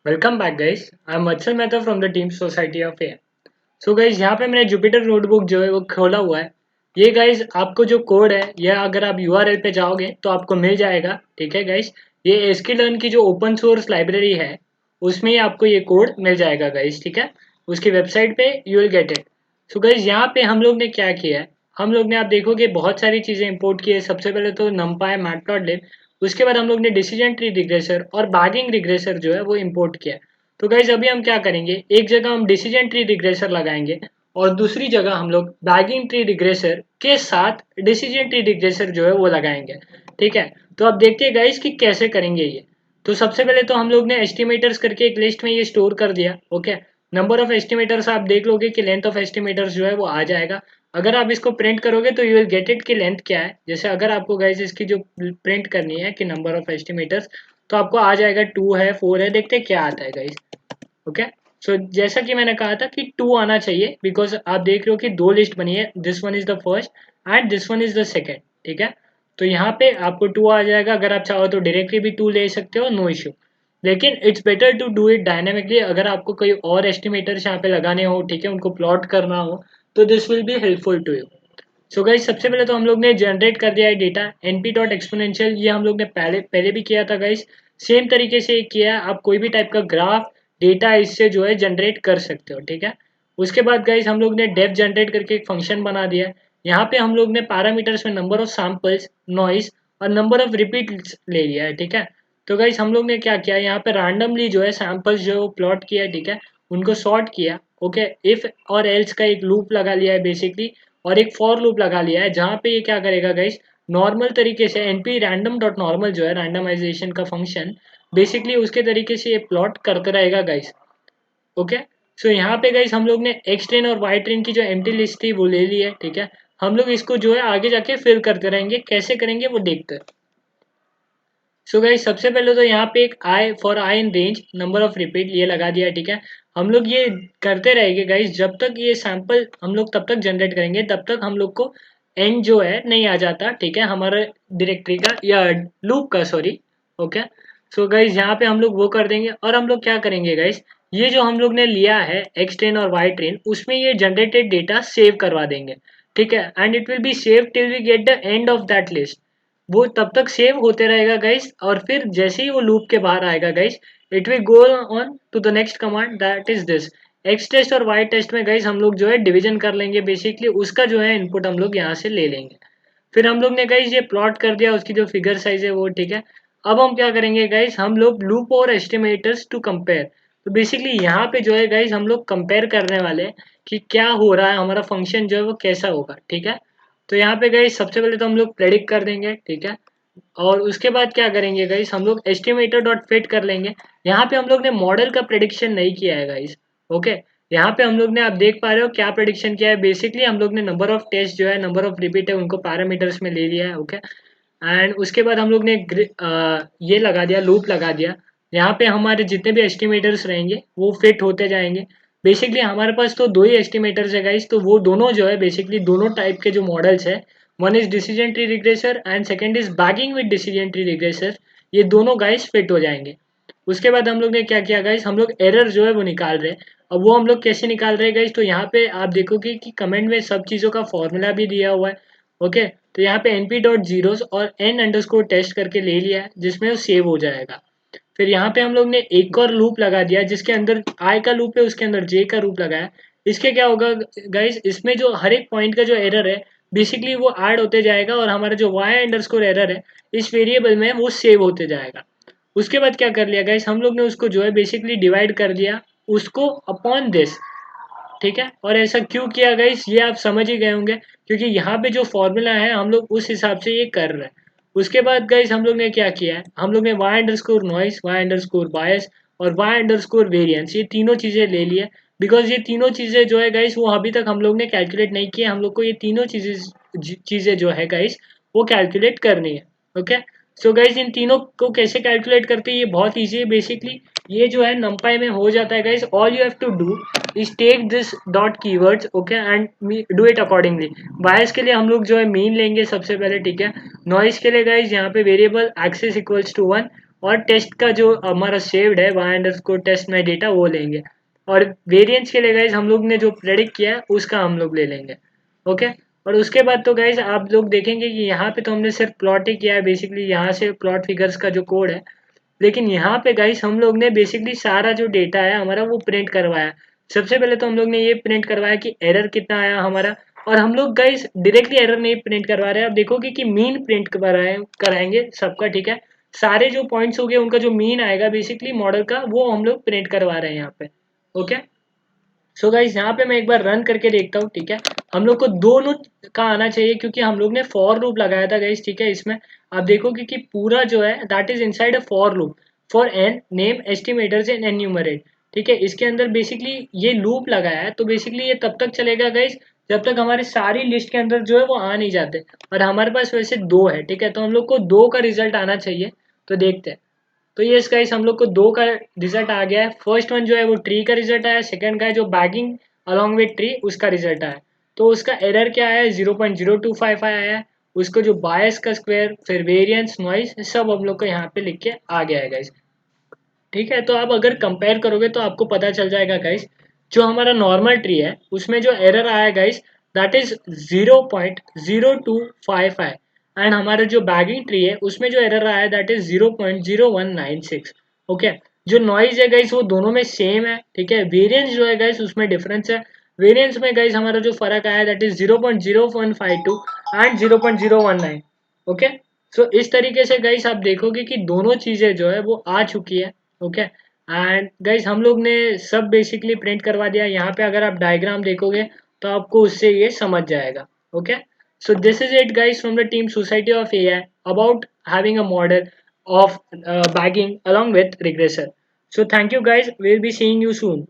Welcome back guys. I am Vatsal Mehta from the team society of A. So guys, यहाँ पे मैंने Jupyter notebook जो है वो खोला हुआ है। ये गाइस आपको जो कोड है यह अगर आप यूआरएल पे जाओगे तो आपको मिल जाएगा। ठीक है गाइस, ये एस्किलर्न की जो ओपन सोर्स लाइब्रेरी है उसमें ही आपको ये कोड मिल जाएगा गाइस। ठीक है, उसकी वेबसाइट पे you will get it. So guys, यहाँ पे हम लोग ने क्या किया है, हम लोग ने आप देखोगे बहुत सारी चीज़ें इंपोर्ट की है। सबसे पहले तो numpy मैटप्लॉटलिब, उसके बाद हम लोग ने डिसीजन ट्री रिग्रेसर और बैगिंग रिग्रेसर जो है वो इंपोर्ट किया है। तो गाइज अभी हम क्या करेंगे, एक जगह हम डिसीजन ट्री रिग्रेसर लगाएंगे और दूसरी जगह हम लोग बैगिंग ट्री रिग्रेसर के साथ डिसीजन ट्री रिग्रेसर जो है वो लगाएंगे। ठीक है, तो अब देखते हैं गाइज कि कैसे करेंगे ये। तो सबसे पहले तो हम लोग ने एस्टिमेटर्स करके एक लिस्ट में ये स्टोर कर दिया। ओके, नंबर ऑफ एस्टिमेटर्स आप देख लोगे कि लेंथ ऑफ एस्टिमेटर्स जो है वो आ जाएगा। अगर आप इसको प्रिंट करोगे तो यू विल गेट इट की लेंथ क्या है। जैसे अगर आपको गाइज इसकी जो प्रिंट करनी है कि नंबर ऑफ एस्टिमेटर्स, तो आपको आ जाएगा 2 है 4 है, देखते हैं क्या आता है गाइज। ओके, सो जैसा कि मैंने कहा था कि 2 आना चाहिए, बिकॉज आप देख रहे हो कि दो लिस्ट बनी है, this one is the first and this one is the second. ठीक है, तो यहाँ पे आपको 2 आ जाएगा। अगर आप चाहो तो डायरेक्टली भी 2 ले सकते हो, नो इश्यू। लेकिन it's better to do it dynamically. अगर आपको कोई और एस्टिमेटर्स यहाँ पे लगाने हो, ठीक है, उनको प्लॉट करना हो, तो this will be helpful to you. So guys, सबसे पहले तो हम लोग ने जनरेट कर दिया है डेटा np डॉट एक्सपोनेंशियल। ये हम लोग ने पहले पहले भी किया था गाइस, सेम तरीके से ये किया है। आप कोई भी टाइप का ग्राफ डेटा इससे जो है जनरेट कर सकते हो। ठीक है, उसके बाद गाइस हम लोग ने डेफ जनरेट करके एक फंक्शन बना दिया है। यहाँ पे हम लोग ने पैरामीटर्स में नंबर ऑफ सैम्पल्स, नॉइस और नंबर ऑफ रिपीट्स ले लिया है। ठीक है, तो गाइस हम लोग ने क्या किया, यहाँ पे रैंडमली जो है सैम्पल्स जो है वो प्लॉट किया है। ठीक है, उनको सॉर्ट किया। ओके, इफ और एल्स का एक लूप लगा लिया है बेसिकली, और एक फॉर लूप लगा लिया है जहाँ पे ये क्या करेगा गाइस, नॉर्मल तरीके से np रैंडम डॉट नॉर्मल जो है रैंडमाइजेशन का फंक्शन, बेसिकली उसके तरीके से ये प्लॉट करते रहेगा गाइस। ओके, सो यहाँ पे गाइस हम लोग ने एक्स ट्रेन और वाई ट्रेन की जो एम्प्टी लिस्ट थी वो ले ली है। ठीक है, हम लोग इसको जो है आगे जाके फिल करते रहेंगे, कैसे करेंगे वो देखते हैं। सो गाइस, सबसे पहले तो यहाँ पे एक i for i in range number of repeat ये लगा दिया। ठीक है, हम लोग ये करते रहेंगे गाइस, जब तक ये सैंपल हम लोग तब तक जनरेट करेंगे, तब तक हम लोग को एंड जो है नहीं आ जाता। ठीक है, हमारे डायरेक्टरी का या लूप का, सॉरी। ओके, सो गाइस यहाँ पे हम लोग वो कर देंगे और हम लोग क्या करेंगे गाइस, ये जो हम लोग ने लिया है एक्स ट्रेन और वाई ट्रेन, उसमें ये जनरेटेड डेटा सेव करवा देंगे। ठीक है, and it will be save till we get the end of that list. वो तब तक सेव होते रहेगा गाइस, और फिर जैसे ही वो लूप के बाहर आएगा guys, it will go on to the next command, that is this X test और वाई टेस्ट में गाइस हम लोग जो है डिवीजन कर लेंगे। बेसिकली उसका जो है इनपुट हम लोग यहाँ से ले लेंगे। फिर हम लोग ने गाइस ये प्लॉट कर दिया, उसकी जो फिगर साइज है वो। ठीक है, अब हम क्या करेंगे गाइस, हम लोग लूप और एस्टिमेटर्स टू कंपेयर। तो बेसिकली यहाँ पे जो है गाइस हम लोग कंपेयर करने वाले हैं कि क्या हो रहा है, हमारा फंक्शन जो है वो कैसा होगा। ठीक है, तो यहाँ पे गाइस सबसे पहले तो हम लोग प्रेडिक्ट कर देंगे। ठीक है, और उसके बाद क्या करेंगे गाइस, हम लोग एस्टिमेटर डॉट फिट कर लेंगे। यहाँ पे हम लोग ने मॉडल का प्रेडिक्शन नहीं किया है गाइस। ओके, यहाँ पे हम लोग ने, आप देख पा रहे हो क्या प्रेडिक्शन किया है। बेसिकली हम लोग ने नंबर ऑफ टेस्ट जो है, नंबर ऑफ रिपीट है, उनको पैरामीटर्स में ले लिया है। ओके, एंड उसके बाद हम लोग ने ये लगा दिया, लूप लगा दिया। यहाँ पे हमारे जितने भी एस्टिमेटर्स रहेंगे वो फिट होते जाएंगे। बेसिकली हमारे पास तो दो ही एस्टिमेटर्स है गाइस, तो वो दोनों जो है बेसिकली दोनों टाइप के जो मॉडल्स है, one is decision tree regressor and second is bagging with decision tree regressor, ये दोनों गाइस फिट हो जाएंगे। उसके बाद हम लोग ने क्या किया गाइस, हम लोग एरर जो है वो निकाल रहे हैं। अब वो हम लोग कैसे निकाल रहे हैं गाइस, तो यहाँ पे आप देखोगे कि कमेंट में सब चीज़ों का फॉर्मूला भी दिया हुआ है। ओके, तो यहाँ पे np डॉट जीरोस और n अंडरस्कोर टेस्ट करके ले लिया है, जिसमें वो सेव हो जाएगा। फिर यहाँ पे हम लोग ने एक और लूप लगा दिया, जिसके अंदर i का लूप है, उसके अंदर j का लूप लगाया। इसके क्या होगा गाइस, इसमें जो हर एक पॉइंट का जो एरर है बेसिकली वो ऐड होते जाएगा, और हमारा जो y अंडरस्कोर एरर है इस वेरिएबल में वो सेव होते जाएगा। उसके बाद क्या कर लिया गाइस, हम लोग ने उसको जो है बेसिकली डिवाइड कर दिया उसको अपॉन दिस। ठीक है, और ऐसा क्यों किया गाइस ये आप समझ ही गए होंगे, क्योंकि यहाँ पे जो फॉर्मूला है हम लोग उस हिसाब से ये कर रहे हैं। उसके बाद गाइस हम लोग ने क्या किया है, हम लोग ने y underscore noise, y underscore bias और वाई अंडरस्कोर वेरिएंस, ये तीनों चीज़ें ले लिए। बिकॉज ये तीनों चीज़ें जो है गाइस वो अभी तक हम लोग ने कैलकुलेट नहीं किए, हम लोग को ये तीनों चीज़ें जो है गाइस वो कैलकुलेट करनी है। ओके, सो गाइस इन तीनों को कैसे कैलकुलेट करते हैं, ये बहुत ईजी है। बेसिकली ये जो है numpy में हो जाता है guys, all you have to do is take this dot keywords, okay, and do it accordingly. Bias के लिए हम लोग जो है मीन लेंगे सबसे पहले। ठीक है, नॉइस के लिए गाइस यहाँ पे वेरिएबल एक्सेस इक्वल्स टू 1, और टेस्ट का जो हमारा सेव्ड है y अंडरस्कोर टेस्ट में डेटा वो लेंगे, और वेरिएंस के लिए गाइज हम लोग ने जो प्रेडिक्ट किया है उसका हम लोग ले लेंगे। ओके, और उसके बाद तो गाइज आप लोग देखेंगे कि यहाँ पे तो हमने सिर्फ प्लॉट ही किया है, बेसिकली यहाँ से प्लॉट फिगर्स का जो कोड है, लेकिन यहाँ पे गाइस हम लोग ने बेसिकली सारा जो डेटा है हमारा वो प्रिंट करवाया। सबसे पहले तो हम लोग ने ये प्रिंट करवाया कि एरर कितना आया हमारा, और हम लोग गाइस डायरेक्टली एरर नहीं प्रिंट करवा रहे हैं, आप देखोगे कि मीन प्रिंट कराएंगे सबका, ठीक है। सारे जो पॉइंट्स हो गए उनका जो मीन आएगा बेसिकली मॉडल का, वो हम लोग प्रिंट करवा रहे हैं यहाँ पे। ओके, सो गाइस यहाँ पे मैं एक बार रन करके देखता हूँ, ठीक है। हम लोग को दोनों का आना चाहिए क्योंकि हम लोग ने फॉर लूप लगाया था गाइस, ठीक है। इसमें आप देखोगे कि पूरा जो है that is inside a for loop for n name estimators and enumerate, ठीक है। इसके अंदर बेसिकली ये लूप लगाया है, तो बेसिकली ये तब तक चलेगा गाइस जब तक हमारी सारी लिस्ट के अंदर जो है वो आ नहीं जाते, और हमारे पास वैसे दो है, ठीक है। तो हम लोग को दो का रिजल्ट आना चाहिए, तो देखते हैं। तो ये गाइस हम लोग को दो का रिजल्ट आ गया है। फर्स्ट वन जो है वो ट्री का रिजल्ट आया, सेकंड का है जो बैगिंग अलॉन्ग विथ ट्री उसका रिजल्ट आया। तो उसका एरर क्या आया है, 0.0255 आया है। उसको जो बायस का स्क्वायर, फिर वेरिएंस, नॉइस, सब हम लोग को यहाँ पे लिख के आ गया है गाइस, ठीक है। तो आप अगर कंपेयर करोगे तो आपको पता चल जाएगा गाइस, जो हमारा नॉर्मल ट्री है उसमें जो एरर आया गाइस दैट इज 0.0255, एंड हमारा जो बैगिंग ट्री है उसमें जो एरर आया दैट इज 0.0196। ओके, जो नॉइज है गाइस वो दोनों में सेम है, ठीक है। वेरिएंस जो है गाइस उसमें डिफरेंस है। वेरिएंस में गाइस हमारा जो फर्क आया दैट इज 0.0152 एंड 0.019। ओके, सो इस तरीके से गाइस आप देखोगे कि दोनों चीजें जो है वो आ चुकी है। ओके, एंड गाइस हम लोग ने सब बेसिकली प्रिंट करवा दिया। यहाँ पे अगर आप डायग्राम देखोगे तो आपको उससे ये समझ जाएगा। Okay, so this is it guys from the team Society of AI about having a model of bagging along with regressor. So thank you guys, we'll be seeing you soon.